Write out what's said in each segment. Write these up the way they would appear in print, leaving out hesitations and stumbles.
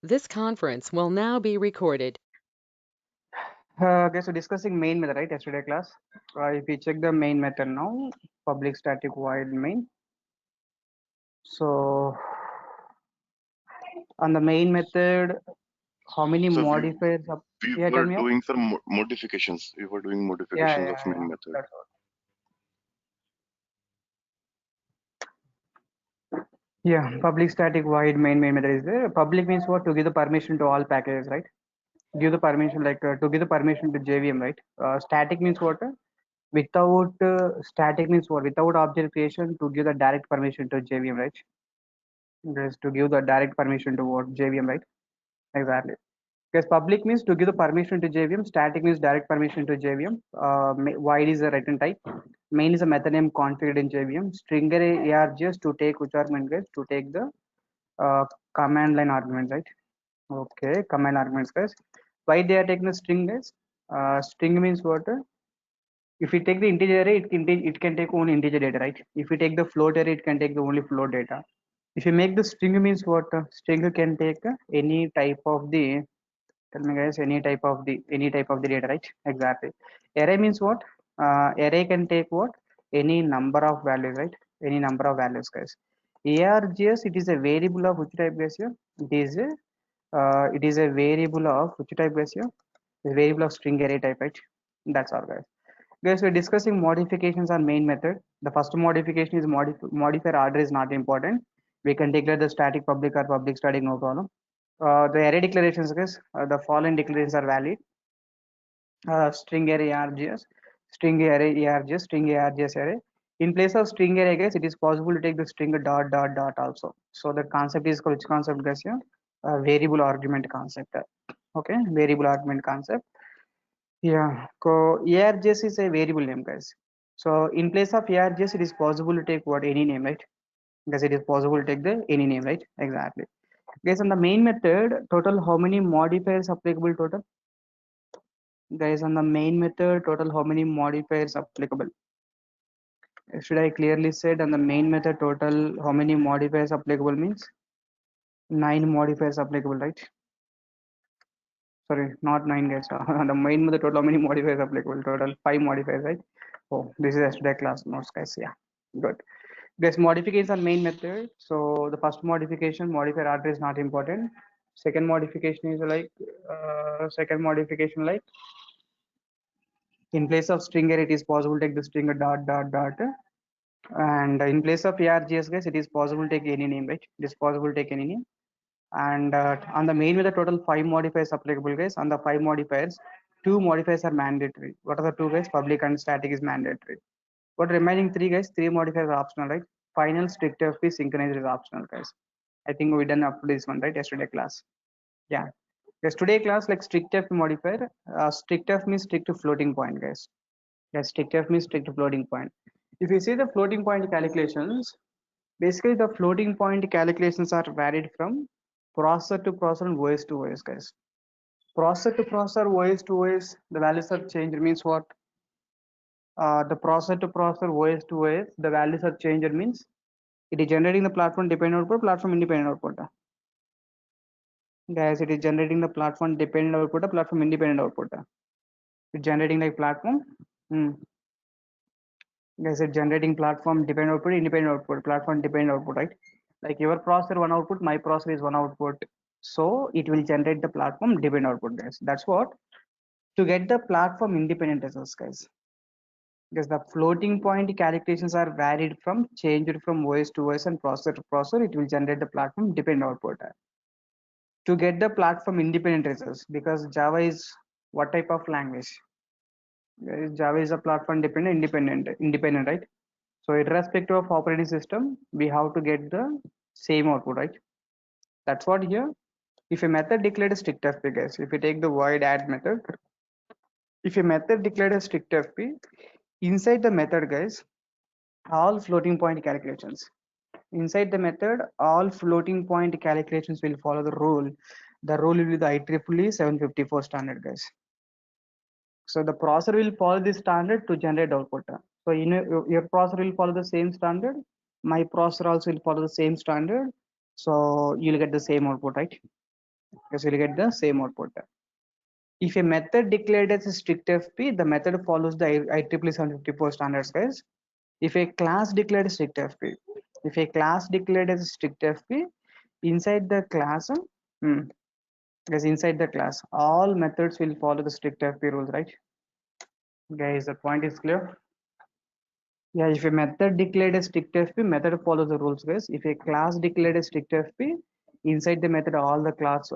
This conference will now be recorded. Okay, so discussing main method, right? Yesterday class. If we check the main method now, public static void main. So on the main method, how many So modifiers? we Yeah, tell were me out. doing some modifications. We were doing Yeah, modifications yeah, of yeah. main method. That's all. Yeah, public static void main method is there. Public means what? To give the permission to all packages, right? Give the permission to give the permission to JVM, right? Static means what? Without static means what? Without object creation to give the direct permission to JVM, right? Just to give the direct permission to what JVM, right? Exactly. Because public means to give the permission to JVM, static means direct permission to JVM. Void is a written type. Main is a method name configured in JVM. Stringer args to take which argument guys to take the command line arguments, right? Okay, command arguments guys. Why they are taking the string guys? String means what? If we take the integer array, it can take only integer data, right? If we take the float array, it can take the only float data. If you make the string means what? String can take any type of the tell me guys any type of the data, right? Exactly. Array means what? Array can take what? Any number of values, right? Any number of values, guys. Args it is a variable of which type guys here? It is a variable of which type guys here? A variable of string array type, right? That's all, guys. Guys, we're discussing modifications on main method. The first modification is modifier order is not important. We can declare the static public or public static, no problem. The array declarations, guys, the following declarations are valid. String array args, string array args, string args array. In place of string array, guys, it is possible to take the string dot dot dot also. So the concept is which concept, guys? Yeah, variable argument concept. Okay, variable argument concept. Yeah, args is a variable name, guys. So in place of args, it is possible to take what any name, right? Because it is possible to take the any name, right? Exactly. Guys, on the main method, total how many modifiers applicable total? Guys, on the main method, total how many modifiers applicable? Should I clearly said on the main method, total how many modifiers applicable means? 9 modifiers applicable, right? Sorry, not 9 guys. On the main method, total how many modifiers applicable? Total 5 modifiers, right? Oh, this is yesterday class notes, guys. Yeah, good. Guys, modifications on main method. So the first modification, modifier order is not important. Second modification is like in place of stringer, it is possible to take the stringer dot dot dot. And in place of args, guys, it is possible to take any name, right? It is possible to take any name. And on the main method, total 5 modifiers applicable, guys. On the 5 modifiers, 2 modifiers are mandatory. What are the two, guys? Public and static is mandatory. But remaining 3, guys, 3 modifiers are optional, right? Final strict FP synchronized is optional, guys. I think we done up to this one, right? Yesterday class. Yeah. Yesterday class, like strict F modifier. Strict F means strict to floating point, guys. Yeah, strict F means strict to floating point. If you see the floating point calculations, basically the floating point calculations are varied from processor to processor and OS to OS, guys. Processor to processor, OS to OS, the values are changed means what? The processor to processor, OS to OS, the values are changed means it is generating the platform dependent output, platform independent output. Guys, it is generating the platform dependent output, platform independent output. It's generating like platform. Hmm. Guys, it's generating platform dependent output, independent output, platform dependent output, right? Like your processor one output, my processor is one output. So it will generate the platform dependent output, guys. That's what to get the platform independent results, guys. Because the floating point calculations are varied from changed from OS to OS and processor to processor, it will generate the platform dependent output. To get the platform independent results, because Java is what type of language? Java is a platform independent, right? So irrespective of operating system, we have to get the same output, right? That's what here. If a method declared a strict FP, guys, if you take the void add method, if a method declared a strict FP, inside the method, guys, all floating point calculations. Inside the method, all floating point calculations will follow the rule. The rule will be the IEEE 754 standard, guys. So the processor will follow this standard to generate output. So your processor will follow the same standard. My processor also will follow the same standard. So you'll get the same output, right? Because you'll get the same output. If a method declared as a strict FP, the method follows the IEEE 754 standards, guys. If a class declared strict FP, if a class declared as a strict FP, inside the class, because inside the class, all methods will follow the strict FP rules, right? Guys, the point is clear. Yeah, if a method declared a strict FP, method follows the rules, guys. If a class declared a strict FP, inside the method, all the class,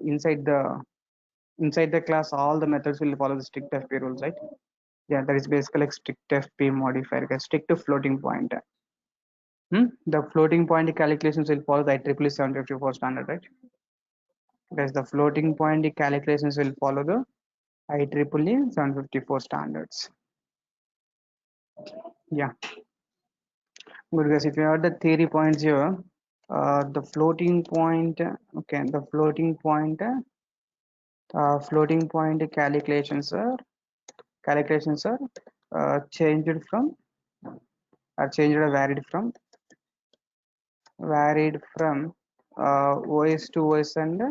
inside the class, all the methods will follow the strict FP rules, right? Yeah, that is basically like strict FP modifier, guys. Strict to floating point. The floating point calculations will follow the IEEE 754 standard, right? Guys, the floating point calculations will follow the IEEE 754 standards. Yeah, good guys. If you have the theory points here, the floating point, okay, the floating point calculations are changed from changed or varied from OS to OS and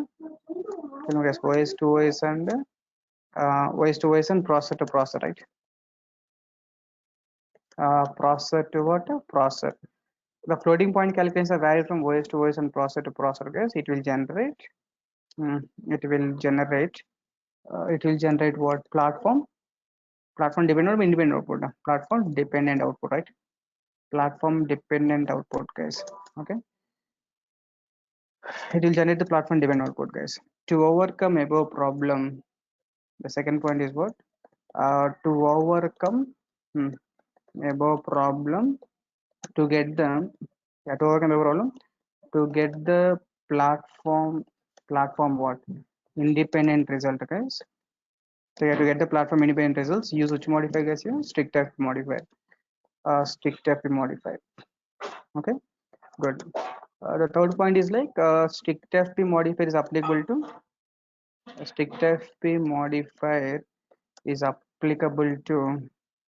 OS to OS and OS to OS and processor to processor, right? Processor to what? Processor. The floating point calculations are varied from OS to OS and processor to processor, guys. It will generate. It will generate what? Platform dependent or independent output. Platform dependent output, right? Platform dependent output, guys. Okay. It will generate the platform dependent output, guys. To overcome above problem, the second point is what? To overcome above problem, to get the to overcome above problem, to get the platform what? Independent result, guys. So you have to get the platform independent results. Use which modifier, guys? Here, strict FP modifier. Strict FP modifier. Okay, good. The third point is like strict FP modifier is applicable to strict FP modifier is applicable to,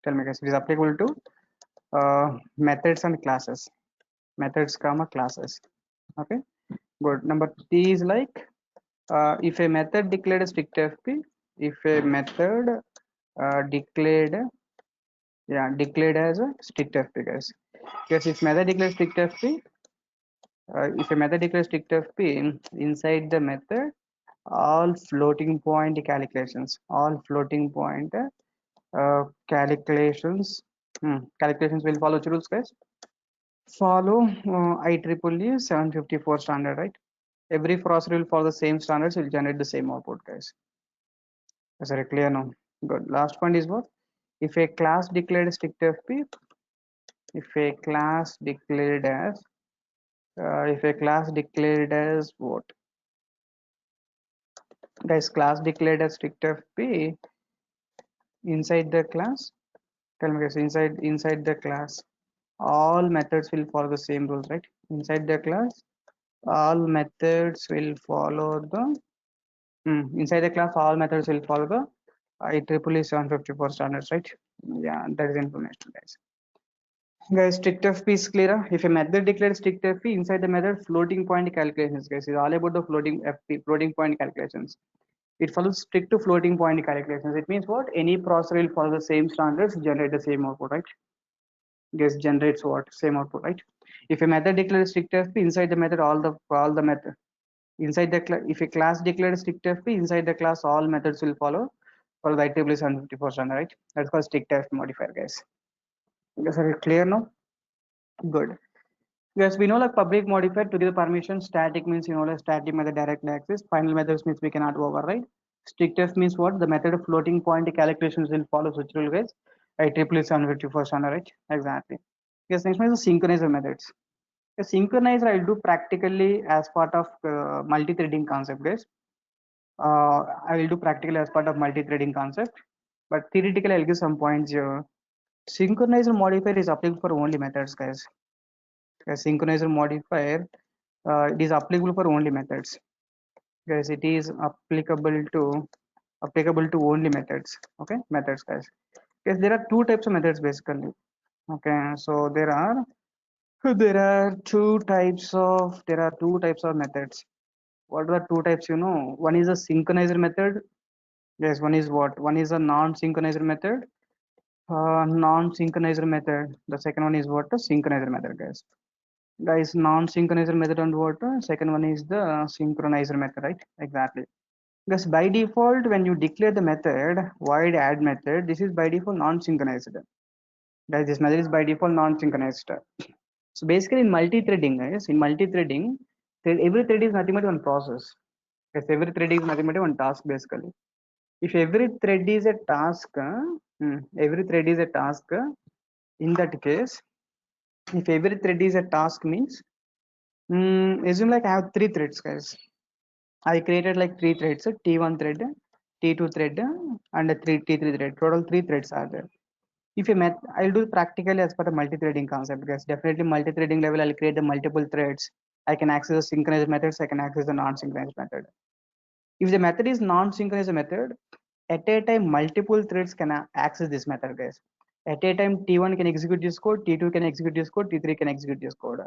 tell me guys, it is applicable to methods and classes. Methods comma classes. Okay, good. Number 3 is like if a method declared a strict FP, if a method declared as a strict FP, guys. Because if method declares strict FP, if a method declares strict FP, inside the method, all floating point calculations will follow which rules, guys? Follow IEEE 754 standard, right? Every processor will follow the same standards, will generate the same output, guys. Is that clear now? Good. Last point is what? If a class declared strict FP, if a class declared as what? Guys, class declared as strict FP, inside the class, tell me guys, inside the class, all methods will follow the same rules, right? Inside the class, all methods will follow the inside the class, all methods will follow the IEEE 754 standards, right? Yeah, that is information, guys. Guys, strict FP is clear. If a method declares strict FP, inside the method, floating point calculations, guys, is all about the floating point calculations. It follows strict to floating point calculations. It means what? Any processor will follow the same standards, generate the same output, right? Guess generates what? Same output, right? If a method declares strict FP, inside the method, all the method inside the class. If a class declares strict FP, inside the class, all methods will follow for the IEEE 754 standard, right? That's called strict FP modifier, guys. Guys, are you clear now? Good. Yes, we know like public modifier to give permission. Static means like static method directly access. Final methods means we cannot override. Strict F means what? The method of floating point calculations will follow such rule, guys. IEEE 754 standard, right? Exactly. Yes, next one is the synchronizer methods. A synchronizer I'll do practically as part of multi-threading concept, guys. I will do practically as part of multi-threading concept, but theoretically I'll give some points here. Synchronizer modifier is applicable for only methods, guys. A synchronizer modifier it is applicable for only methods, guys. It is applicable to only methods. Okay, methods, guys. Yes, there are two types of methods basically. Okay, so there are two types of methods. What are the two types? You know, one is a synchronizer method. Yes, one is what? One is a non-synchronizer method. Non-synchronizer method. The second one is what? A synchronizer method, guys. Guys, non-synchronizer method and what? Second one is the synchronizer method, right? Exactly. Because by default, when you declare the method void add method, this is by default non-synchronized. Guys, this method is by default non-synchronized. So basically, in multi-threading, guys, in multi-threading, every thread is nothing but one process. Yes, every thread is nothing but one task, basically. If every thread is a task, every thread is a task, in that case, if every thread is a task means, assume like I have three threads, guys. I created like three threads, T1 thread, T2 thread, and a T3 thread. Total three threads are there. If you met, I'll do practically as per the multi-threading concept, because definitely multi-threading level, I'll create the multiple threads. I can access the synchronized methods, I can access the non-synchronized method. If the method is non-synchronized method, at a time multiple threads can access this method, guys. At a time T1 can execute this code, T2 can execute this code, T3 can execute this code.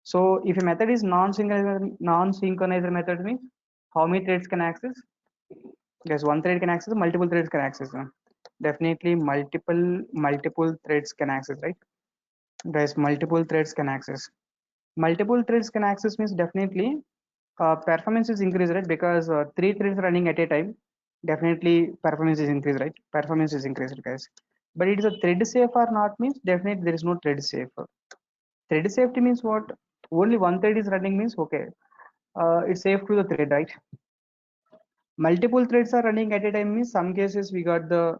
So if a method is non-synchronized method means how many threads can access? Guys, one thread can access, multiple threads can access. Definitely multiple threads can access, right? Guys, multiple threads can access. Multiple threads can access means definitely performance is increased, right? Because three threads running at a time, definitely performance is increased, right? Performance is increased, guys. But it is a thread safe or not means definitely there is no thread safe. Thread safety means what? Only one thread is running means okay. It's safe to the thread, right? Multiple threads are running at a time means some cases we got the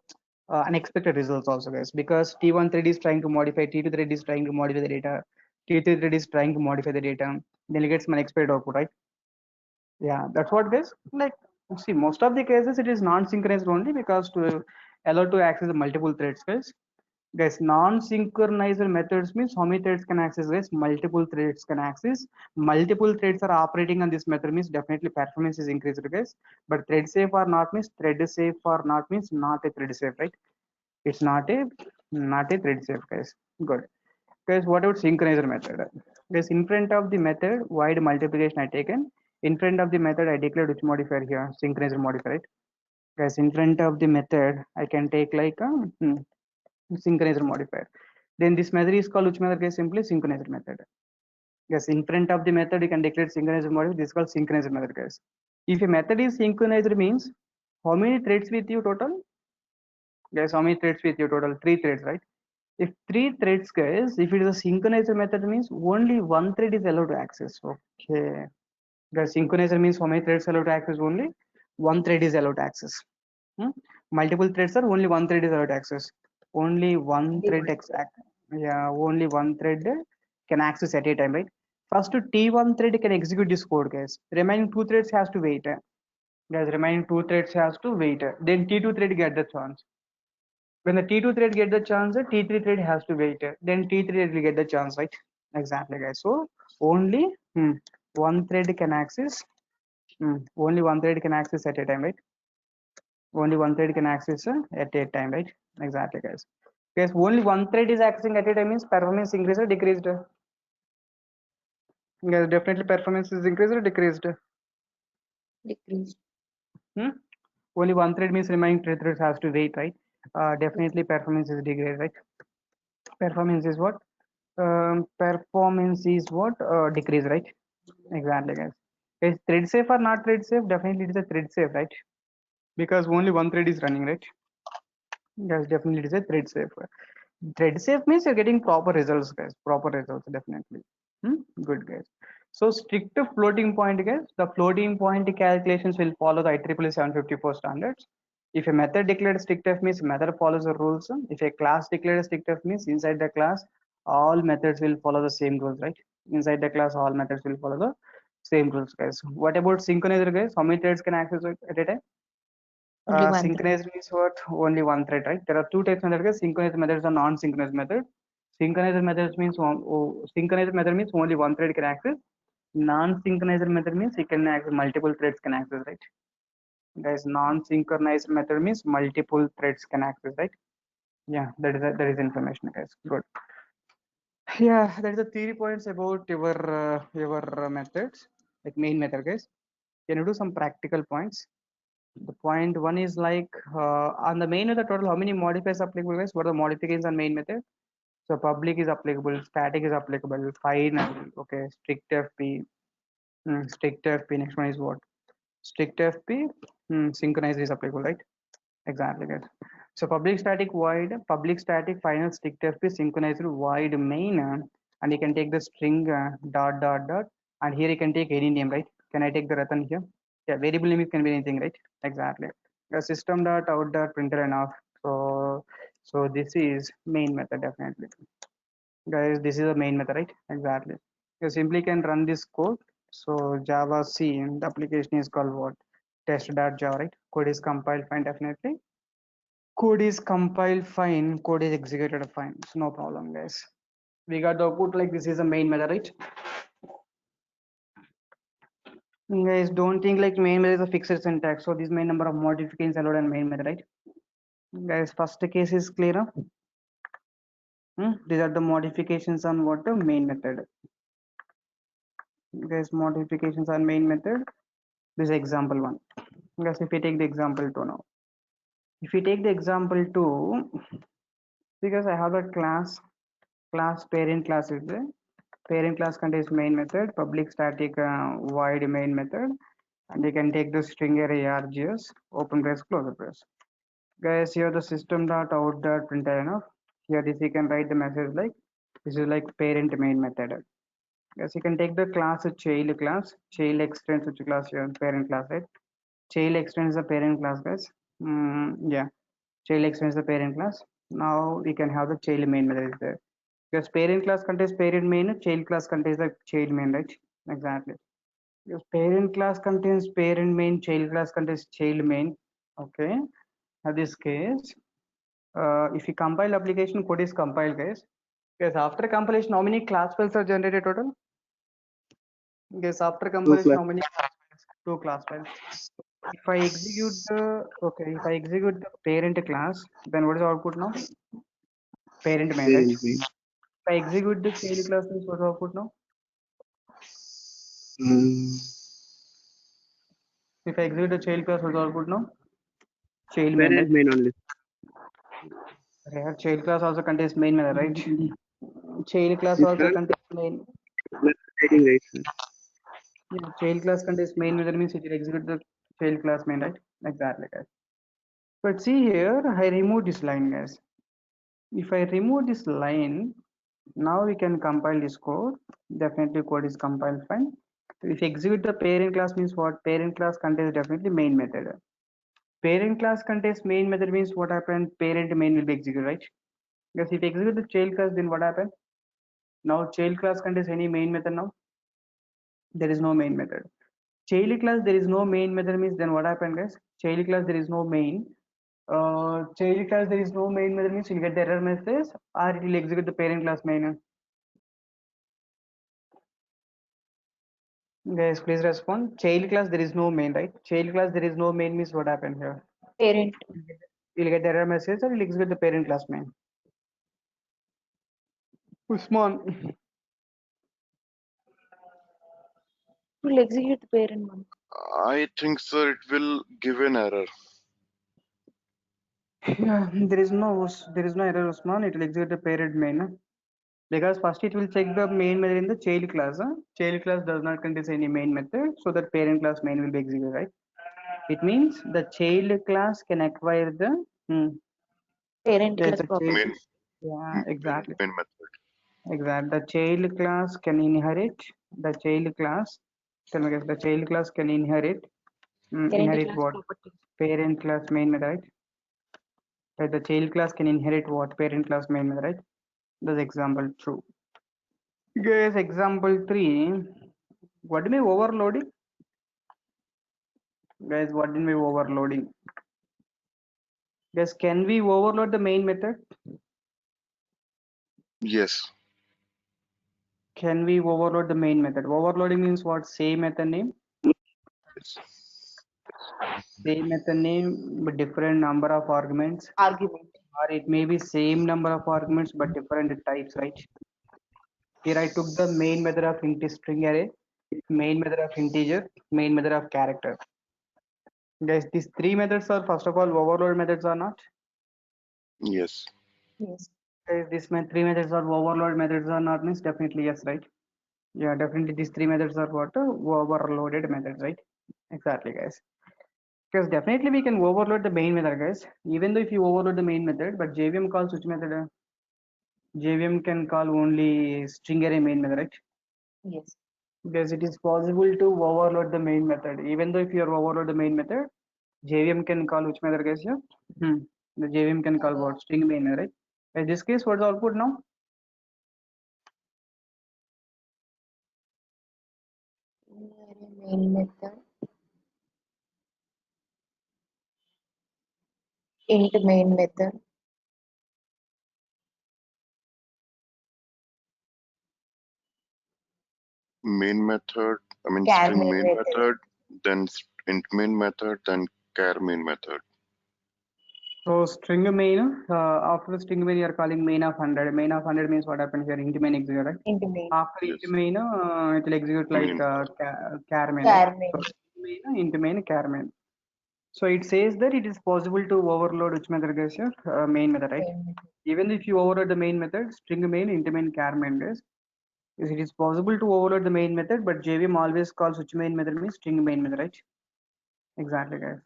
unexpected results also, guys, because T1 thread is trying to modify, T2 thread is trying to modify the data, T3 thread is trying to modify the data, then it gets some unexpected output, right? Yeah, that's what, guys. Like, see, most of the cases it is non-synchronized only because to allow to access the multiple threads, guys. Guys, non-synchronized methods means how many threads can access, guys? Multiple threads can access. Multiple threads are operating on this method means definitely performance is increased, guys. But thread safe or not means thread safe or not means not a thread safe, right? It's not a thread safe, guys. Good. Guys, what about synchronizer method? Guys, in front of the method void multiplication I taken. In front of the method I declared which modifier here? Synchronizer modifier, right? Guys, in front of the method I can take like a synchronizer modifier. Then this method is called which method, guys? Simply synchronizer method. Yes, in front of the method you can declare synchronizer modifier. This is called synchronizer method, guys. If a method is synchronized means how many threads with you total? Guys, how many threads with you total? Three threads, right? If three threads, guys, if it is a synchronizer method means only one thread is allowed to access. Okay. Guys, synchronizer means how many threads allowed to access? Only one thread is allowed to access. Multiple threads are only one thread is allowed to access. Only one thread yeah, only one thread can access at a time, right? First T1 thread can execute this code, guys. Remaining two threads has to wait. Guys, remaining two threads has to wait. Then T2 thread get the chance. When the T2 thread get the chance, the T3 thread has to wait. Then T3 thread will get the chance, right? Exactly, guys. So only one thread can access. Only one thread can access at a time, right? Only one thread can access at a time, right? Exactly, guys. Guys, only one thread is accessing at a time means performance increased or decreased? Yes, definitely performance is increased or decreased? Decreased. Only one thread means remaining three threads has to wait, right? Definitely performance is decreased, right? Performance is what? Performance is what? Decrease, right? Exactly, guys. Is thread safe or not thread safe? Definitely it is a thread safe, right? Because only one thread is running, right? Yes, definitely it is a thread safe. Thread safe means you're getting proper results, guys. Proper results, definitely. Good, guys. So strict floating point, guys. The floating point calculations will follow the IEEE 754 standards. If a method declared strict F means method follows the rules. If a class declared strict F means inside the class all methods will follow the same rules, right? Inside the class all methods will follow the same rules, guys. What about synchronizer, guys? How many threads can access it at a time? Only one thread. Synchronized means what? Only one thread, right? There are two types of methods: synchronized methods and non-synchronized methods. Synchronized methods means synchronized method means only one thread can access. Non-synchronized method means you can access multiple threads can access, right? Guys, non-synchronized method means multiple threads can access, right? Yeah, that is information, guys. Good. Yeah, that is the theory points about your methods, like main method, guys. Can you do some practical points? The point one is like on the main method total, how many modifiers applicable, guys? What are the modifications on main method? So public is applicable, static is applicable, final, okay, strict FP, strict FP. Next one is what? Strict FP, synchronized is applicable, right? Exactly, guys. So public static void, public static final strict FP synchronized void main, and you can take the string dot dot dot, and here you can take any name, right? Can I take the Ratan here? Yeah, variable name can be anything, right? Exactly. The system dot out dot printer and off. So this is main method definitely. Guys, this is the main method, right? Exactly. You simply can run this code. So Java C, the application is called what? Test.java, right? Code is compiled fine, definitely. Code is compiled fine, code is executed fine. So no problem, guys. We got the output like this is the main method, right? Guys, don't think like main method is a fixed syntax. So this main number of modifications allowed in main method, right? Guys, first case is clear. These are the modifications on what the main method. Guys, modifications on main method. This is example one. Guys, if we take the example two now. If we take the example two, because I have a class parent class is there. Parent class contains main method, public static void main method, and you can take the string array args, open brace, close the brace. Guys, here the system dot out dot println. Here this you can write the message like this is like parent main method. Guys, you can take the class child class, child extends which class here parent class, right? Child extends the parent class, guys. Yeah, child extends the parent class. Now we can have the child main method is there. Because parent class contains parent main, child class contains the child main, right? Exactly. Because parent class contains parent main, child class contains child main. Okay. In this case, if you compile application, code is compiled, guys. Because after compilation, how many class files are generated total? Because after compilation, how many class files? 2 class files. If I execute the if I execute the parent class, then what is the output now? Parent main, right? If I execute the child class, means what is the output now? If I execute the child class, what is the output now? Child main, right? Main only. Here, child class also contains main method, right? Child class also contains main. Right, sir. Yeah, child class contains main method means it will execute the child class main, right? Exactly, guys. But see here, I remove this line, guys. If I remove this line, now we can compile this code. Definitely code is compiled fine. If you execute the parent class means what? Parent class contains definitely main method. Parent class contains main method means what happened? Parent main will be executed, right? Because if you execute the child class, then what happened? Now child class contains any main method now? There is no main method. Child class, there is no main method means then what happened, guys? Child class, there is no main. Child class, there is no main method means you'll get the error message or it will execute the parent class main. Guys, please respond. Child class, there is no main, right? Child class, there is no main means what happened here? Parent. You'll get the error message or you'll execute the parent class main. Usman. Will execute the parent one. I think, sir, it will give an error. Yeah, there is no error, Usman. It will execute the parent main. Because first it will check the main method in the child class. Child class does not contain any main method, so that parent class main will be executed, right? It means the child class can acquire the Parent there's class a property. child. Yeah, exactly. Main method. Exactly. The child class can inherit the child class. Tell me guys, the child class can inherit inherit class what? property. Parent class main method, right? Right? The child class can inherit what? Parent class main method, right? That's example true. Guys, example 3. What do you mean overloading? Guys, what do you mean overloading? Guys, can we overload the main method? Yes. Can we overload the main method? Overloading means what? Same method name? Yes. Same method name but different number of arguments. Argument. Or it may be same number of arguments but different types, right? Here I took the main method of int string array. main method of integer, main method of character. Guys, these three methods are first of all overload methods or not? Yes. Yes. Guys, three methods are overload methods or not means definitely yes, right? Yeah, definitely these three methods are what? Overloaded methods, right? Exactly, guys. Because definitely we can overload the main method, guys. Even though if you overload the main method, but JVM calls which method? JVM can call only string array main method, right? Yes. Because it is possible to overload the main method. Even though if you are overload the main method, JVM can call which method, guys? Yeah. The JVM can call what? String main method, right? In this case, what's the output now? Main method. Int main method. Main method, I mean Char string main main method. method, then int main method, then char main method. So string main, after the string main, you are calling main of 100. Main of 100 means what happens here? Int main execute, right? Int main. After Yes. int main, it will execute like Main. char main, Char right? main. So int main, char main. So it says that it is possible to overload which method, guys? Here, main method, right? Main method. Even if you overload the main method, string main, int main, char main, guys. Yes, it is possible to overload the main method, but JVM always calls which main method means string main method, right? Exactly, guys.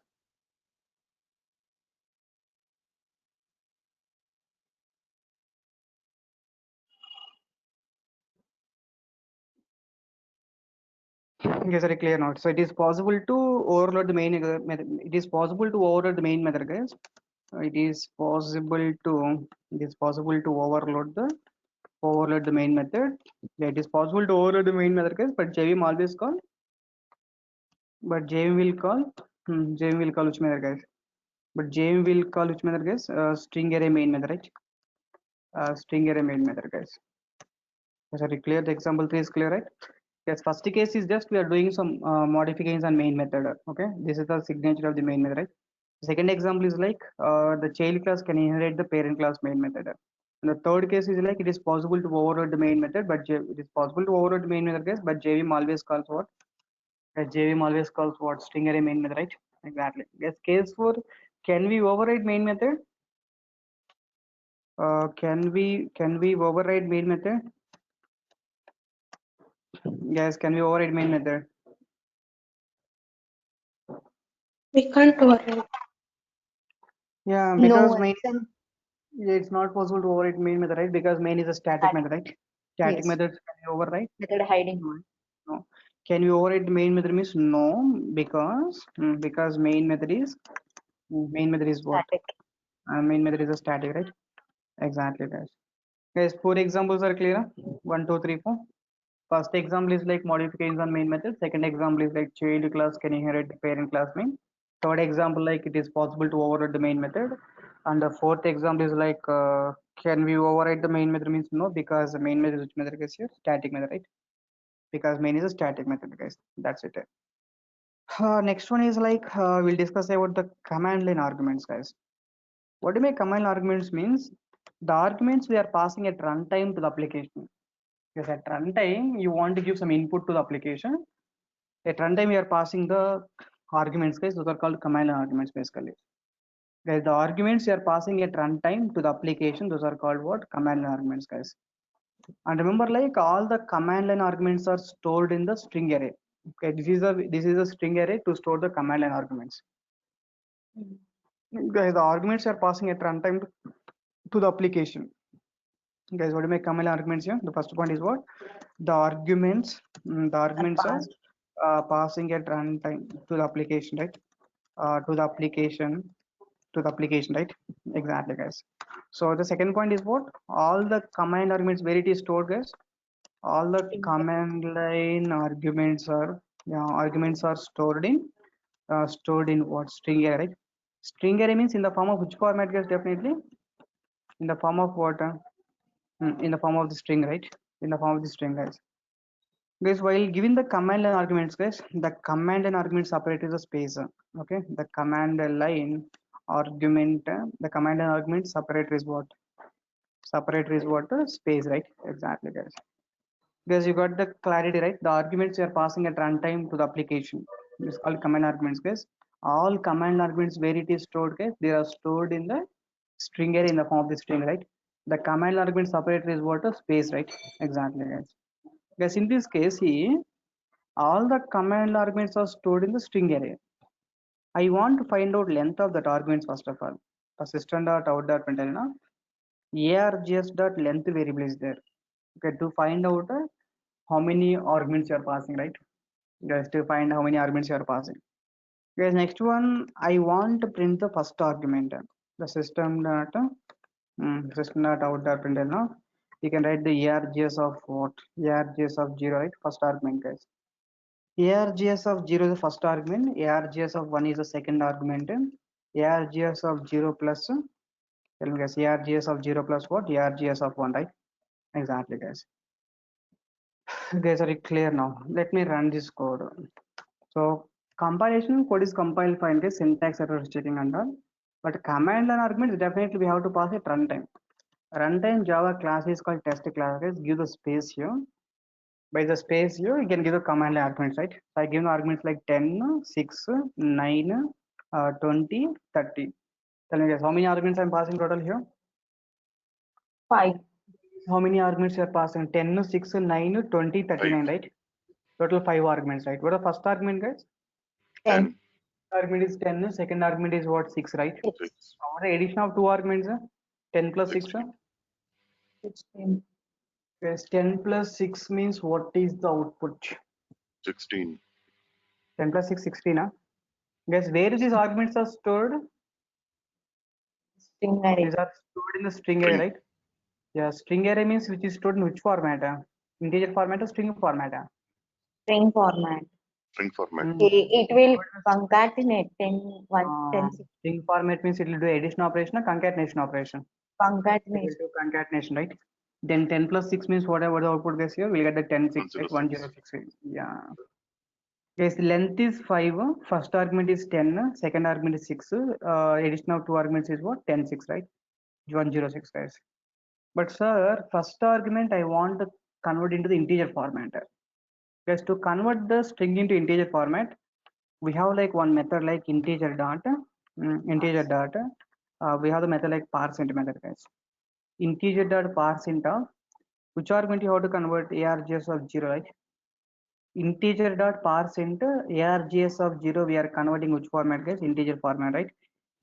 Yes, very clear note. So it is possible to overload the main method. It is possible to overload the main method, guys. It is possible to overload the main method. Yeah, it is possible to overload the main method, guys. But JVM always call. But JVM will call. JVM will call which method, guys? But JVM will call which method, guys? String array main method, right? String array main method, guys. Sorry, clear. The example 3 is clear, right? Yes, first case is just we are doing some modifications on main method. Okay, this is the signature of the main method, right? Second example is like the child class can inherit the parent class main method. And the third case is like it is possible to overload the main method, but it is possible to overload the main method, guys. But JVM always calls what? JVM always calls what? String array main method, right? Exactly. Yes, case 4, can we override main method? Can we override main method? Yes, can we override main method? We can't override. Yeah, No, because main exam. it's not possible to override main method, right? Because main is a static method, right? Static Yes. methods can you override? Method hiding. No. Can you override the main method means no, because main method is what? Static. Main method is a static, right? Exactly, guys. Guys, 4 examples are clear. 1, 2, 3, 4. First example is like modifications on main method. Second example is like child class can inherit the parent class main. Third example like it is possible to override the main method. And the fourth example is like can we override the main method means no, because the main method which method is here? Static method, right? Because main is a static method, guys. That's it. Next one is like we'll discuss about the command line arguments, guys. What do you mean command line arguments means? The arguments we are passing at runtime to the application. Because at runtime you want to give some input to the application. At runtime we are passing the arguments, guys. Those are called command line arguments basically. Guys, the arguments you are passing at runtime to the application, those are called what? Command line arguments, guys. And remember, like all the command line arguments are stored in the string array. Okay, this is a string array to store the command line arguments. Guys, the arguments are passing at runtime to the application. Guys, what do you make command line arguments here? The first point is what? The arguments are passing at runtime to the application, right? To the application, right? Exactly, guys. So the second point is what? All the command arguments where it is stored, guys. All the command line arguments are stored in what? String array, right? String array means in the form of which format, guys? Definitely in the form of what? In the form of the string, right? In the form of the string, guys. Guys, while giving the command line arguments, guys, the command line argument separated the space. Okay, the command line argument, the command line argument separator is what? Separator is what? Space, right? Exactly, guys. Because you got the clarity, right? The arguments you are passing at runtime to the application. It's called command arguments, guys. All command arguments where it is stored, guys, they are stored in the string array in the form of the string, right? The command argument separator is what? A space, right? Exactly, guys. Guys, in this case, here, all the command arguments are stored in the string array. I want to find out length of that arguments first of all. The system.out.println args.length variable is there. Okay, to find out how many arguments you are passing, right? Guys, to find how many arguments you are passing. Guys, next one, I want to print the first argument. The system.out.println. You can write the args of what? Args of 0, right? First argument, guys. Args of 0 is the first argument. Args of 1 is the second argument. Args of 0 plus, tell me guys, args of 0 plus what? Args of 1, right? Exactly, guys. Guys, are you clear now? Let me run this code. So compilation code is compiled fine, guys, syntax error checking and all. But command line arguments definitely we have to pass at runtime. Runtime Java class is called test class, guys. Give the space here. By the space here, you can give the command line arguments, right? So I give the arguments like 10, 6, 9, 20, 30. Tell me guys, how many arguments I'm passing total here? 5. How many arguments you are passing? 10, 6, 9, 20, 39, right? Total 5 arguments, right? What is the first argument, guys? 10. Argument is 10, second argument is what? 6, right? 6. What the addition of 2 arguments? 10 plus 6? 16. Yes, 10 plus 6 means what is the output? 16. 10 plus 6, 16. Guys, where these arguments are stored? String array. These are stored in the string array, right? Yeah, string array means which is stored in which format? Integer format or string format? String format. String format. It will concatenate 10, 1, 10, 6. String format means it will do addition operation or concatenation operation? It will Concatenation. do concatenation, right? Then 10 plus 6 means whatever the output gets here, we'll get the 10, 6, right? 106. Yeah. Yes, length is 5. First argument is 10. Second argument is 6. Addition of 2 arguments is what? 10, 6, right? 106, guys. But sir, first argument I want to convert into the integer format. Guys, to convert the string into integer format, we have like one method like integer dot. We have the method like parseInt method, guys. Integer dot parseInt of which argument you have to convert args of 0, right? Integer dot parseInt args of 0 we are converting which format, guys? Integer format, right?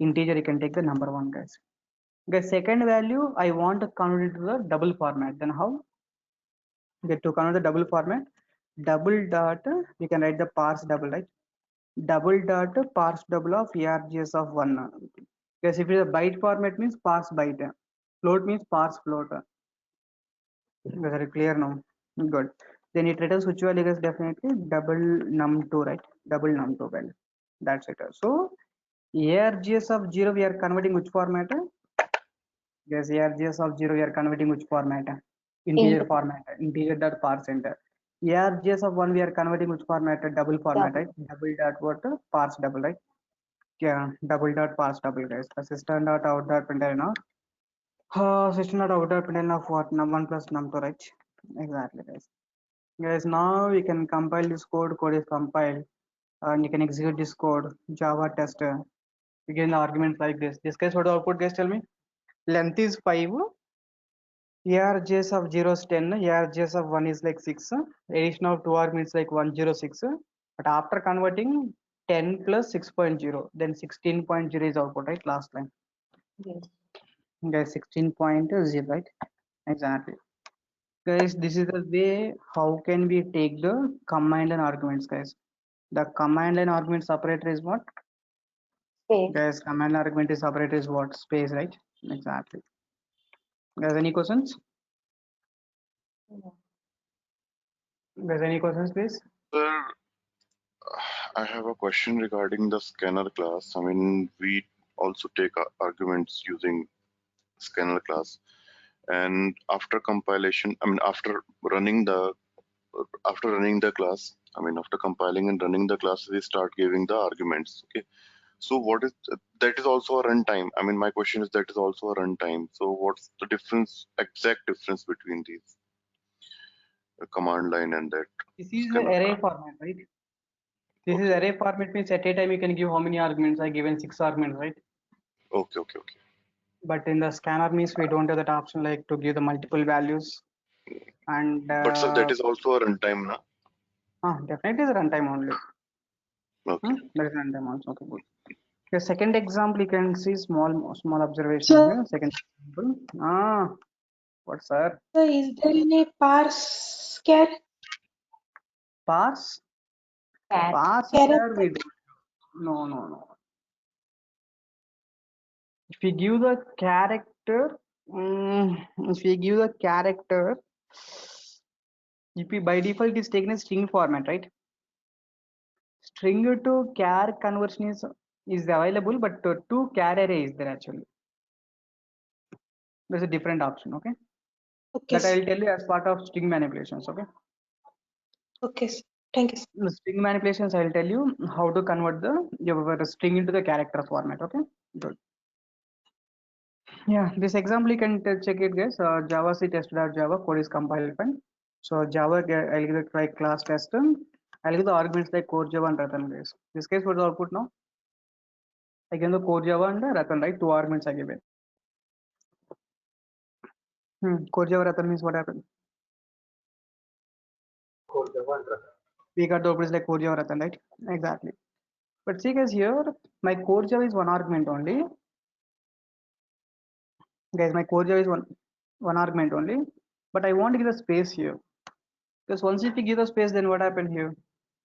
Integer you can take the number 1, guys. The second value I want to convert it to the double format. Then how? Okay, to convert the double format, double dot you can write the parse double, right? Double dot parse double of args of 1. Because if it is a byte format means parse byte. Float means parse float. Very clear now. Good. Then it returns which value is definitely double num2, right? Double num2 value. That's it. So args of 0 we are converting which format? Yes, args of 0 we are converting which format? Integer format. Integer dot parseInt. Args of 1 we are converting which format? Double format, right? Double dot what? Parse double, right? Yeah, double dot parse double, guys. System dot out dot println of system dot out dot println of what? Num1 plus num2, right? Exactly, guys. Guys, now we can compile this code. Code is compiled, and you can execute this code. Java tester. Again, the argument like this. This case, what the output, guys? Tell me. Length is 5. Args of 0 is 10. Args of 1 is like 6. Addition of 2 arguments like 106. But after converting 10 plus 6.0, then 16.0 is output, right? Last line. Yes. Guys, 16.0, right? Exactly. Guys, this is the way how can we take the command line arguments, guys. The command line argument separator is what? Space. Guys, command line argument is separator is what? Space, right? Exactly. Guys, any questions? No. Guys, any questions, please? Sir, I have a question regarding the scanner class. I mean, we also take arguments using scanner class, and after compilation, I mean, after running the class, I mean, after compiling and running the class, we start giving the arguments. Okay, so what is that is also a runtime. I mean, my question is that is also a runtime. So what's the difference, exact difference between these? command line and that This is the scanner array class. format, right? This is Okay. array format means at a time you can give how many arguments? I given 6 arguments, right? Okay. But in the scanner means we don't have that option like to give the multiple values. And But sir, that is also a runtime, na? definitely the runtime only. Okay. That is runtime also. Okay, good. The second example you can see small observation So, here. Second example. What sir? so is there any parse char? Parse? Cat. Parse here Character. we don't. No. If we give the character, if we give the character, if we by default it is taken as string format, right? String to char conversion is available, but to char array is there actually. There's a different option, okay? Okay, That I will tell you as part of string manipulations, okay? okay, sir. Thank you, sir. The string manipulations, I will tell you how to convert your string into the character format, okay? Good. Yeah, this example you can check it, guys. Java C test.java code is compiled fine. So Java, I'll give the class test. I'll give the arguments like core Java and Ratan, guys. This case, what's the output now? Again, the core Java and Ratan, right? 2 arguments I give it. Core Java Ratan means what happened? Core Java and Ratan. We got the outputs like core Java Ratan, right? Exactly. But see, guys, here my core Java is 1 argument only. Guys, my core Java is one argument only. But I want to give the space here. Because once if you give the space, then what happened here?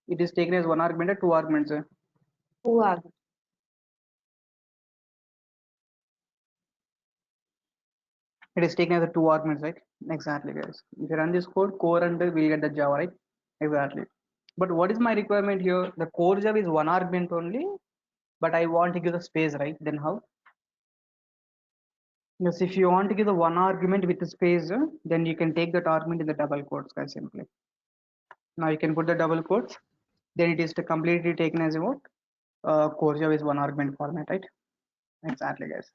It is taken as 1 argument or 2 arguments. 2 arguments. It is taken as a 2 arguments, right? Exactly, guys. If you run this code, core and we'll get the Java, right? Exactly. But what is my requirement here? The core Java is 1 argument only, but I want to give the space, right? Then how? Yes, if you want to give the 1 argument with the space, then you can take that argument in the double quotes, guys, simply. Now you can put the double quotes, then it is completely taken as a what? Core Java is 1 argument format, right? Exactly, guys.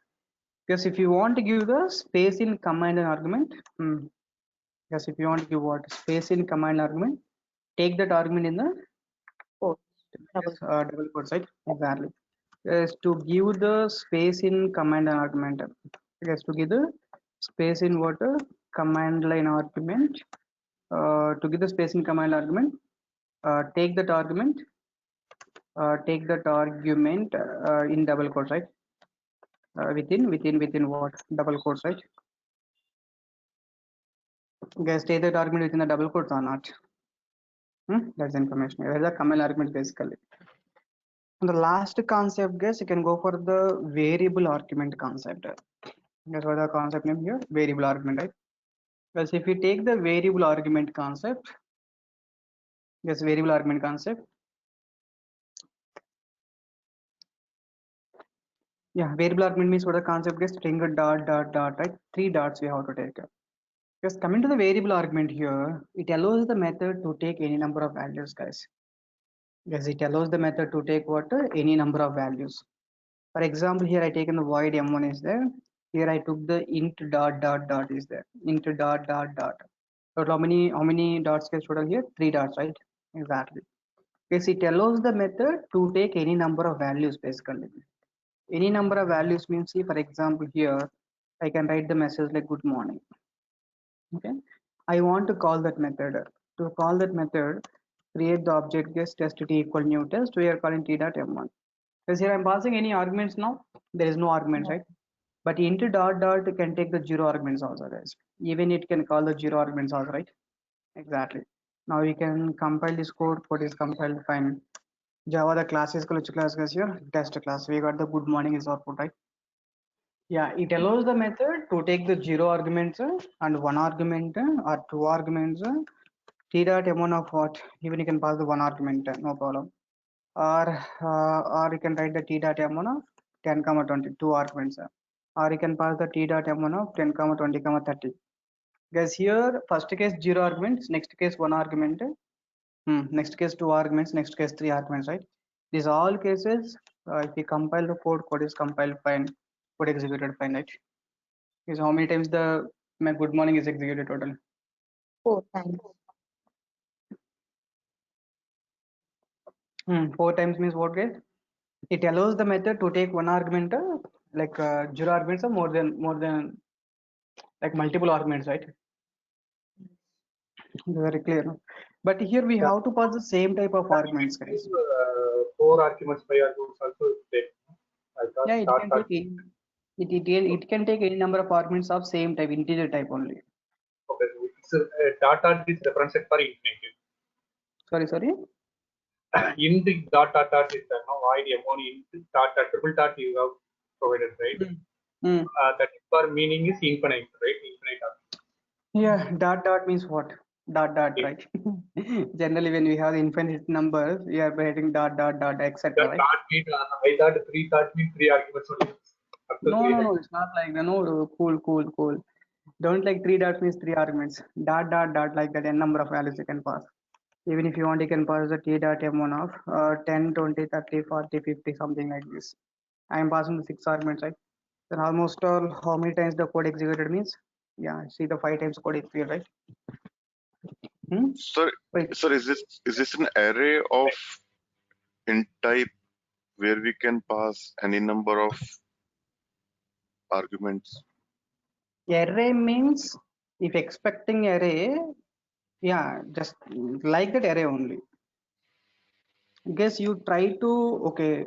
Because if you want to give the space in command and argument, yes, if you want to give what space in command argument, take that argument in the double quotes, right? Exactly. Yes, to give the space in command and argument. Yes, to give the space in what command line argument. To give the space in command argument, take that argument. Take that argument in double quotes, right? Within what double quotes, right? Guys, take that argument within the double quotes or not? That's information. That's the command argument basically. And the last concept, guys, you can go for the variable argument concept. That's what the concept name here, variable argument, right? Because if you take the variable argument concept, yes, variable argument concept. Yeah, variable argument means what the concept is string dot, right? 3 dots we have to take. Because coming to the variable argument here, it allows the method to take any number of values, guys. Yes, it allows the method to take what any number of values. For example, here I taken the void m1 is there. Here I took the int dot is there. Int dot. So how many dots gets total here? 3 dots, right? Exactly. Yes, it allows the method to take any number of values basically. Any number of values means, see, for example, here I can write the message like good morning. Okay, I want to call that method. To call that method, create the object guess test t equal new test. We are calling t.m1. Because here I'm passing any arguments now. There is no arguments, right? But int dot can take the 0 arguments also, guys. Even it can call the 0 arguments also, right? Exactly. Now we can compile this code. Code is compiled fine. Java the class is which class, guys? Here test class. We got the good morning is output, right? Yeah, it allows the method to take the 0 arguments and 1 argument or 2 arguments. T.m1 of what? Even you can pass the 1 argument, no problem. Or you can write the T.m1 of 10, 20, 2 arguments. Or you can pass the T.m1 of 10, 20, 30. Guys, here first case 0 arguments, next case 1 argument, next case 2 arguments, next case 3 arguments, right? These all cases, if you compile the code is compiled fine, code executed fine, right? Is how many times the my good morning is executed total? 4 times. 4 times means what, guys? It allows the method to take one argument, like zero arguments or more than like multiple arguments, right? Very clear. No? But here we Yeah. have to pass the same type of arguments, guys. 4 arguments, 5 arguments also take. I thought Yeah, it start can take it can take any number of arguments of same type, integer type only. Okay, so it's dot is referenced for infinity. Sorry. In the dot is the void m1 in triple dot you have provided, right? That for meaning is infinite, right? Infinite. Yeah, dot means what? Dot, right? Generally, when we have infinite numbers, we are writing dot, etc. That Right? dot means I thought 3 dot means 3 arguments only. Up to 3 No, it's not like that. No, cool. Don't like 3 dots means 3 arguments. Dot, like that, n number of values you can pass. Even if you want, you can pass the t dot m1 of 10, 20, 30, 40, 50, something like this. I am passing the 6 arguments, right? Then almost all, how many times the code executed means? Yeah, see the 5 times code executed, right? Sir, Wait. sir, is this an array of int type where we can pass any number of arguments? Array means if expecting array, yeah, just like that array only. Guess you try to, okay,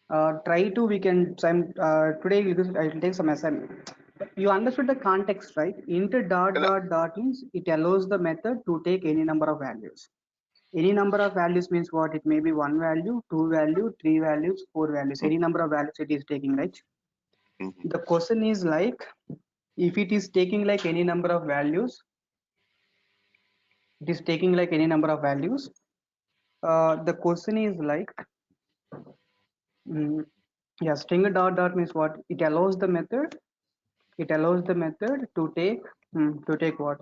we can today I will take some assignment. You understood the context, right? Int dot means it allows the method to take any number of values. Any number of values means what? It may be 1 value, 2 value, 3 values, 4 values. Any number of values it is taking, right? The question is like, if it is taking like any number of values, the question is like, yeah, string dot means what? It allows the method to take what?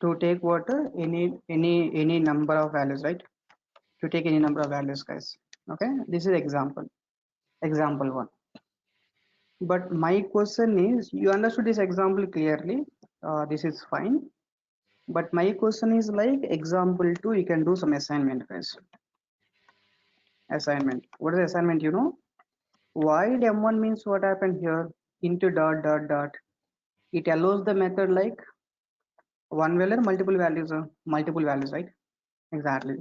To take what? Any number of values, right? To take any number of values, guys. Okay, this is example 1. But my question is, you understood this example clearly, this is fine, but my question is like example 2, you can do some assignment, guys. Assignment, what is assignment? You know, void m1 means what happened here? Into dot, it allows the method like one value or multiple values, right? Exactly.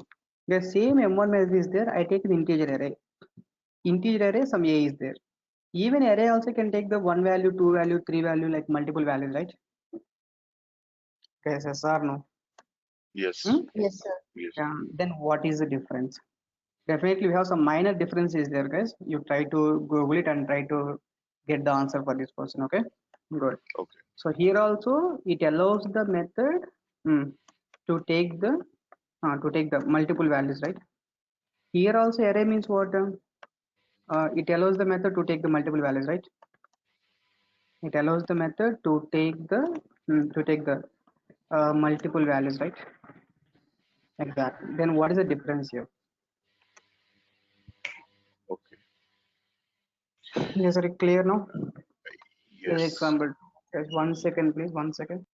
The same m1 method is there. I take an integer array, some a is there. Even array also can take the 1 value, 2 value, 3 value, like multiple values, right? Okay, yes or no? Yes. Yes, sir. Yes. Then what is the difference? Definitely we have some minor differences there, guys. You try to Google it and try to get the answer for this question. Okay, good. Okay. So here also it allows the method to take the multiple values, right? Here also array means what? It allows the method to take the multiple values, right? It allows the method to take the multiple values, right? Exactly. Then what is the difference here? Okay. Is it clear now? Yes. Example. Just 1 second, please. 1 second.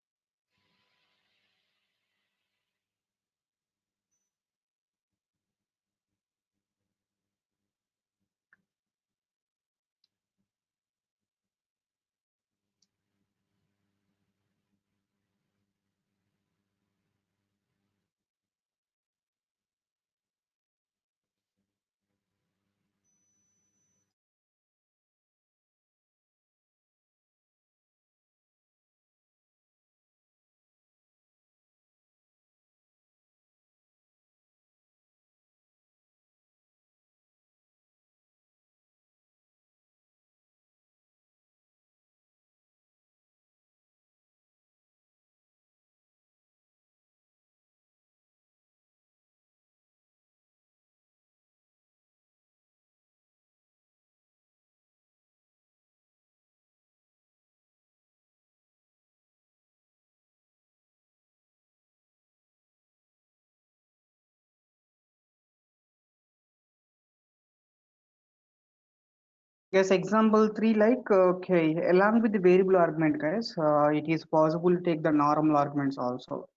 Yes, example 3, like, okay, along with the variable argument, guys, it is possible to take the normal arguments also.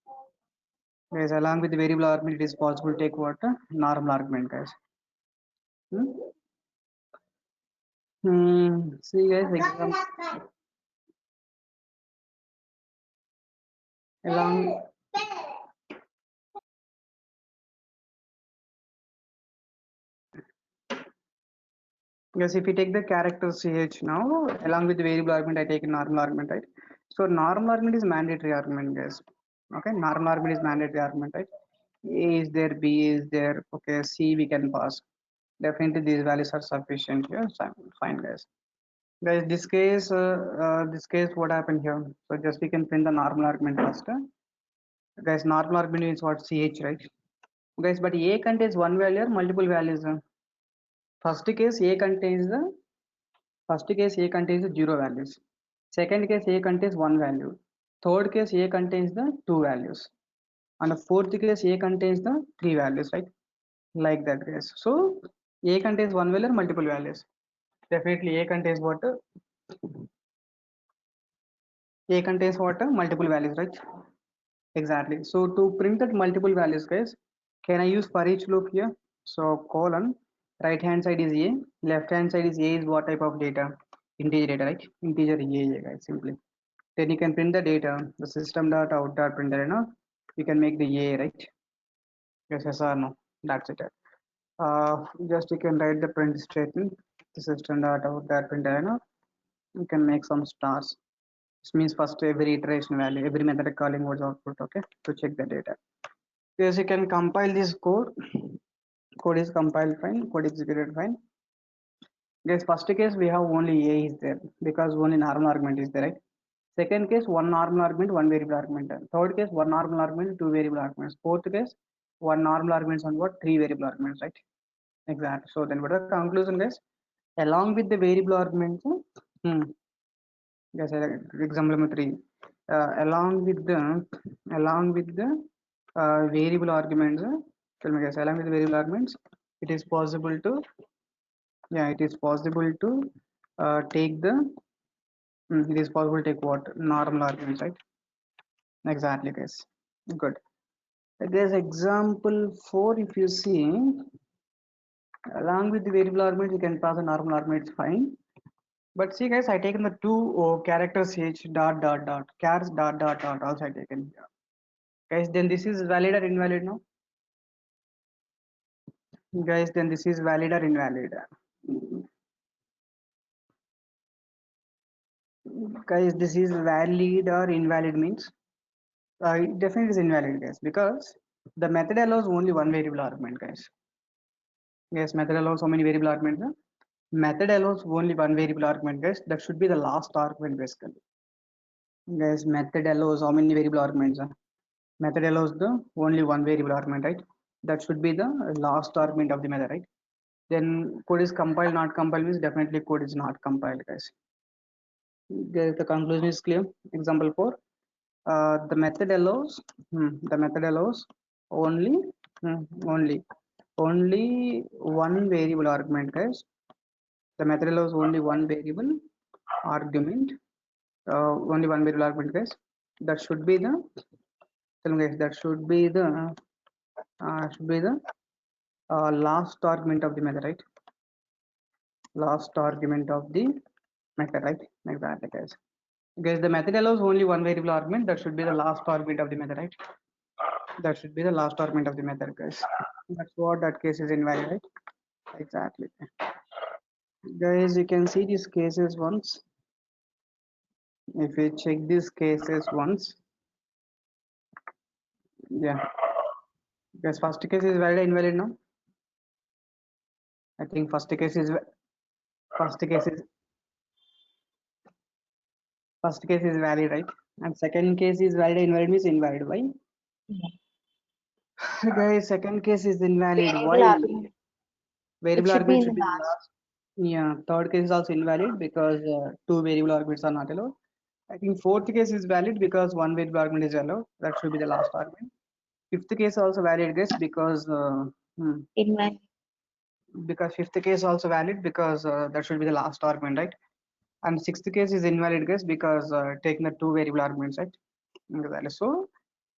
Guys, along with the variable argument, it is possible to take what? Normal argument, guys. See, guys, example. Along. Yes, if we take the character ch now, along with the variable argument, I take a normal argument, right? So normal argument is mandatory argument, guys. Okay, normal argument is mandatory argument, right? A is there, B is there, okay, C we can pass. Definitely these values are sufficient here. So fine, guys. Guys, this case, what happened here? So just we can print the normal argument first. Guys, normal argument is what? CH, right? Guys, but A contains one value or multiple values. First case A contains the zero values. Second case A contains one value. Third case A contains the two values. And the fourth case A contains the three values, right? Like that, guys. So A contains one value or multiple values. Definitely A contains what? A contains what? Multiple values, right? Exactly. So to print that multiple values, guys, can I use for each loop here? So colon, right hand side is A, left hand side is A is what type of data? Integer data, right? Integer A, guys, simply. Then you can print the data, the system dot out dot printer, you know, you can make the A, right? Yes or no? That's it. Just you can write the print statement, the system dot out dot printer, you know, you can make some stars. This means first every iteration value, every method calling was output, okay, to check the data. Yes, you can compile this code. Code is compiled fine, code executed fine. Guys, first case we have only A is there because only normal argument is there, right? Second case, one normal argument, one variable argument. Third case, one normal argument, two variable arguments. Fourth case, one normal argument and what? Three variable arguments, right? Exactly. So then what is the conclusion, guys? Along with the variable arguments, yes, example number 3. Along with the variable arguments, tell me guys, along with the variable arguments, it is possible to take the it is possible to take what? Normal arguments, right? Exactly, guys. Good. Guys, example 4, if you see, along with the variable arguments, you can pass a normal argument, it's fine. But see, guys, I taken the two characters h dot dot dot chars dot dot dot also I taken here. Guys, then this is valid or invalid now? Guys, then this is valid or invalid? Guys, this is valid or invalid means it definitely is invalid, guys, because the method allows only one variable argument, guys. Yes, method allows how many variable arguments? Method allows only one variable argument, guys. That should be the last argument, basically. Guys, method allows how many variable arguments? Method allows the only one variable argument, right? That should be the last argument of the method, right? Then code is compiled, not compiled means definitely code is not compiled, guys. The conclusion is clear. Example 4. The method allows only one variable argument, guys. The method allows only one variable argument, guys. That should be the last argument of the method, right? Last argument of the method, right? Exactly, guys. Guys, the method allows only one variable argument. That should be the last argument of the method, right? That should be the last argument of the method, guys. That's what that case is invalid, right? Exactly. Guys, you can see these cases once. If we check these cases once, yeah. Guys, first case is valid or invalid now? I think first case is valid, right? And second case is valid or invalid means invalid. Why? Guys, second case is invalid. Why? Variable argument should be the last. Yeah, third case is also invalid because two variable arguments are not allowed. I think fourth case is valid because one variable argument is allowed. That should be the last argument. Fifth case also valid, guys, because fifth case also valid because that should be the last argument, right? And sixth case is invalid, guys, because taking the two variable arguments, right? So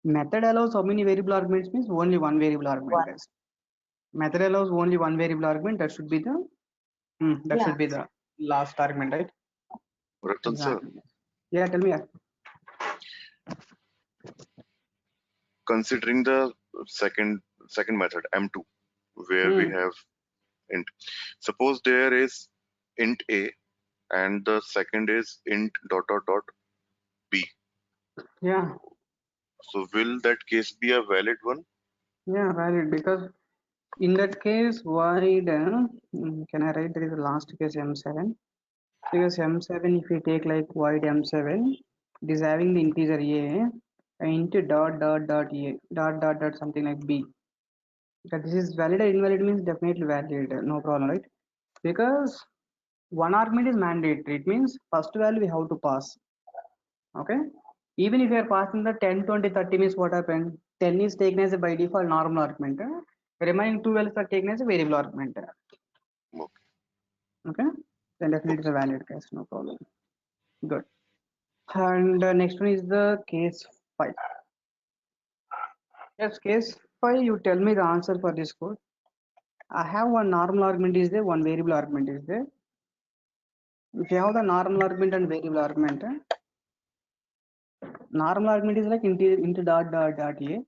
Method allows how many variable arguments means only one variable argument, One. guys. Method allows only one variable argument. That should be the Yeah. should be the last argument, right? Ratan sir, Exactly. Yeah, tell me. considering the second method M2, where we have int. Suppose there is int a and the second is int dot dot dot b. Yeah, So will that case be a valid one? yeah, valid, because in that case, void, can I write there is a last case M7? Because M7, if we take like void M7, it is having the integer a into dot dot dot a dot dot dot something like b. That this is valid or invalid means definitely valid, no problem, right? Because one argument is mandatory. It means first value we have to pass. Okay. Even if you are passing the 10, 20, 30 means what happened? 10 is taken as a by default normal argument. Remaining 2 values are taken as a variable argument. Okay. Okay. Then definitely it's a valid case, no problem. Good. And next one is the case 5. Yes, case 5, you tell me the answer for this code. I have one normal argument is there, one variable argument is there. If you have the normal argument and variable argument, normal argument is like into dot dot dot a.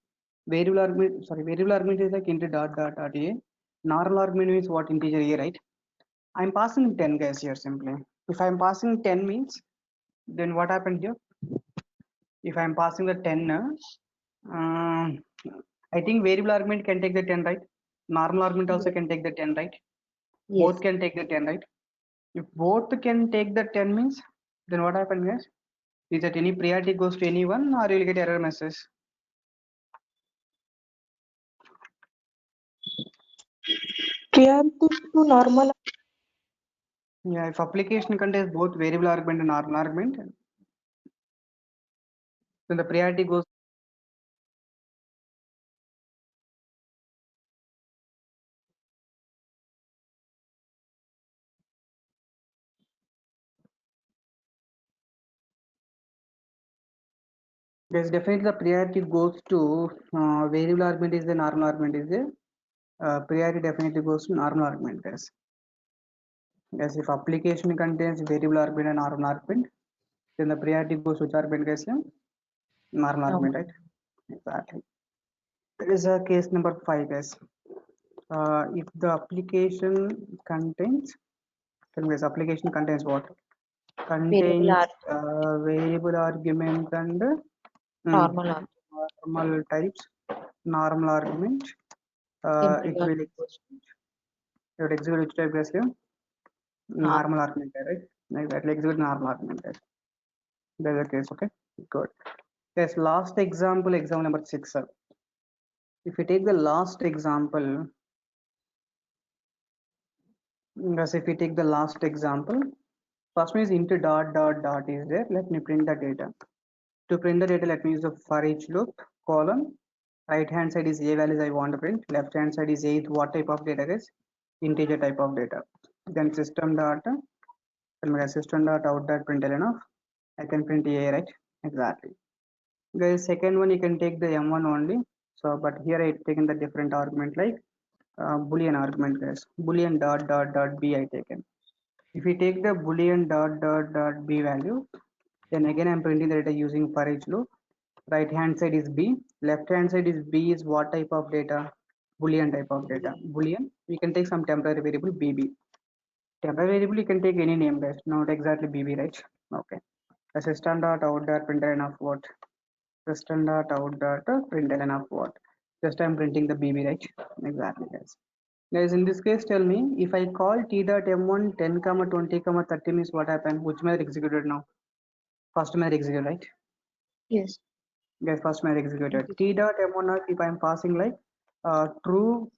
Variable argument is like into dot dot dot a. Normal argument means what, integer a, right? I'm passing 10, guys, here simply. If I'm passing 10 means, then what happened here? If I'm passing the 10, I think variable argument can take the 10, right? Normal argument also can take the 10, right? Yes. Both can take the 10, right? If both can take the 10 means, then what happened, guys? Is that any priority goes to anyone or you'll get error message? Priority to normal. Yeah, if application contains both variable argument and normal argument, then the priority goes. Yes, definitely the priority goes to variable argument is the normal argument is the priority definitely goes to normal argument, guys. Yes, if application contains variable argument and normal argument, then the priority goes to which argument, guys? Normal argument, right? Exactly. There is a case number 5, guys. If the application contains, tell me, this application contains what? Contains variable argument and Normal normal types, normal argument. It will execute which type, guys? Normal argument, right? Exactly, execute normal argument. That's the case, okay? Good. Yes, last example, example number 6. If you take the last example, yes, if we take the last example, first one is into dot dot dot is there. Let me print the data. To print the data, let me use the for each loop column. Right hand side is a values I want to print. Left hand side is a what type of data is integer type of data. Then system dot system dot out dot println of I can print a, right? Exactly. The second one you can take the m1 only. So, but here I taken the different argument like boolean argument, guys. Boolean dot dot dot b I taken. If we take the boolean dot dot dot b value, then again I'm printing the data using for each loop. Right hand side is b, left hand side is b is what type of data? Boolean type of data. Boolean, we can take some temporary variable bb. Temporary variable you can take any name, guys, not exactly bb, right? Okay. The system dot out dot println of what? System dot out dot println of what? Just I'm printing the bb, right? Exactly, guys. Guys, in this case, tell me if I call t dot m1 10, 20, 30 means what happened? Which method executed now? First method executed, right? Yes. Guys, first method executed. T dot m1 if I'm passing like true,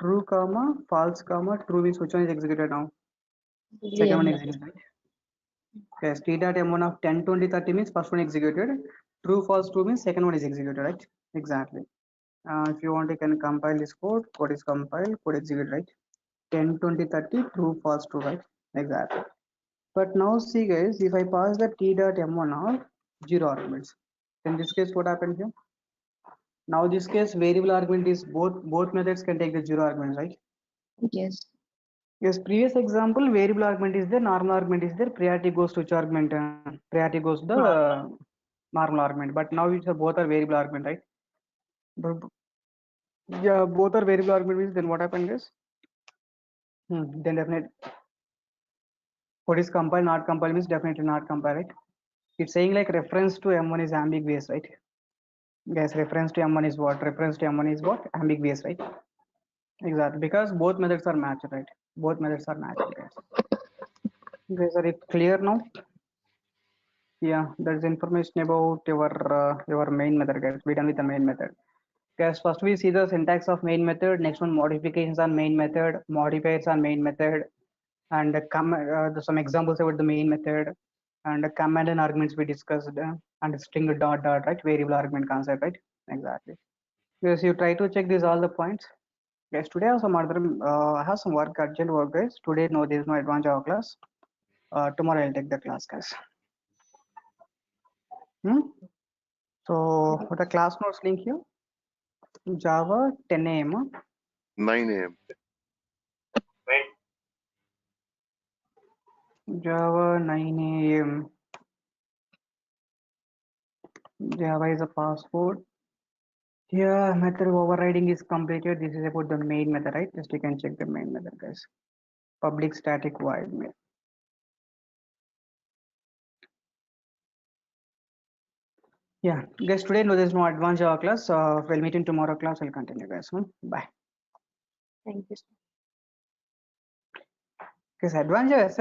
true, false, true means which one is executed now? Second one executed, right? Yes, t dot m1 of 10, 20, 30 means first one executed. True, false, true means second one is executed, right? Exactly. If you want, you can compile this code. Code is compiled, code execute, right? 10, 20, 30, true, false, true, right? Exactly. But now see, guys, if I pass the t dot m1 of 0 arguments, in this case, what happened here? Now this case variable argument is both methods can take the zero arguments, right? Yes. Yes, previous example variable argument is there, normal argument is there, priority goes to which argument? Priority goes to the normal argument. But now it's both are variable argument, right? Yeah, both are variable argument means then what happened is then definitely what is compile not compile means definitely not compile, right? It's saying like reference to M1 is ambiguous, right? Guys, reference to M1 is what? Reference to M1 is what? Ambiguous, right? Exactly, because both methods are matched, right? Both methods are matched, guys. Guys, are it clear now? Yeah, there's information about your main method, guys. We done with the main method. Guys, first we see the syntax of main method. Next one, modifications on main method, modifiers on main method, and some examples about the main method, and command and arguments we discussed, and string dot dot, right? Variable argument concept, right? Exactly. Yes, you try to check these all the points. Guys, today I have some other I have some work, urgent work, guys. Today no, there is no advanced Java class. Tomorrow I'll take the class, guys. So for the class notes link here, Java 10 a.m. 9 a.m. Java 9 a.m. Java is a password. Yeah, method overriding is completed. This is about the main method, right? Just you can check the main method, guys. Public static void main. Yeah, guys, today no, there's no advanced Java class. We'll meet in tomorrow class. I'll continue, guys. Bye. Thank you. Guys, advanced Java